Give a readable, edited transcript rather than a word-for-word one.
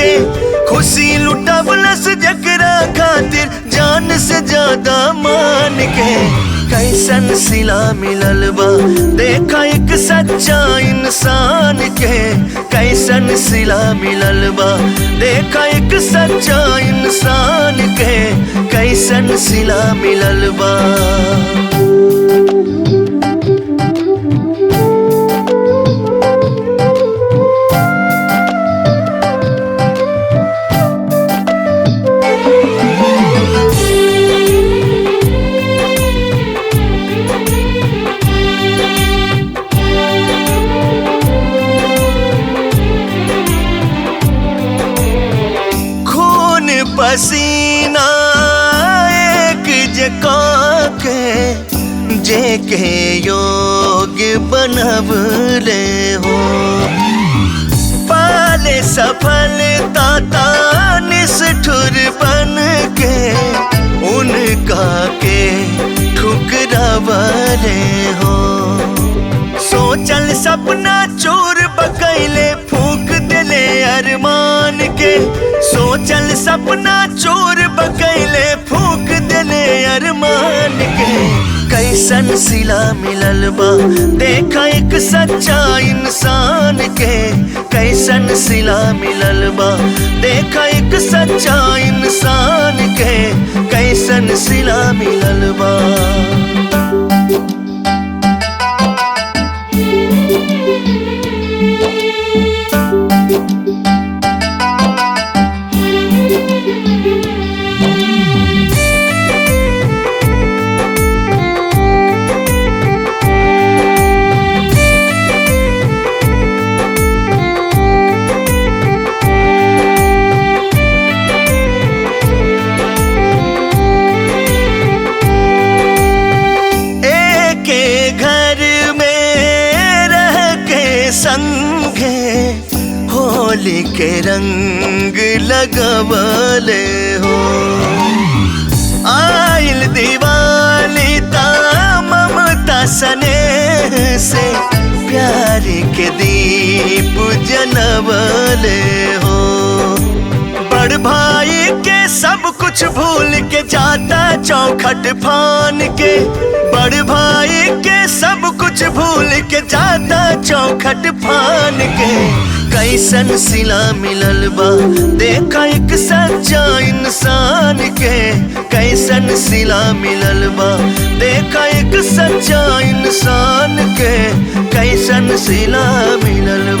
के खुशी लुटावलस जकरा खातिर जान से ज्यादा मान के। कैसन सिला मिलल बा देखा एक सच्चा इंसान के। कैसन सिला मिलल बा देखा एक सच्चा इंसान के। कैसन सिला मिलल बा। पसीना एक जका के जेके योग्य बनवले हो। पाले सफलता निष्ठुर बन के उनका के ठुकरावले हो। सोचल सपना चोर बकैले फूक दिले अरमान के। सोचल सपना चोर बकैले फूक दिले अरमान के। कैसन सिला मिलल बा देखा एक सच्चा इंसान के। कैसन सिला मिलल बा देखा एक सच्चा इंसान के। कैसन सिला मिलल बा। संगे होली के रंग लगवले हो। आइल दिवाली ता ममता स्नेह से प्यार के दीप जलवले हो। बड़ भाई के सब कुछ भूल के जाता चौखट फान के। बड़ भाई के सब कुछ भूल के जाता चौखट फान के। कैसन सिला मिलल बा देखा एक सच्चा इंसान के। कैसन सिला मिलल बा देखा एक सच्चा इंसान के। कैसन सिला मिलल बा।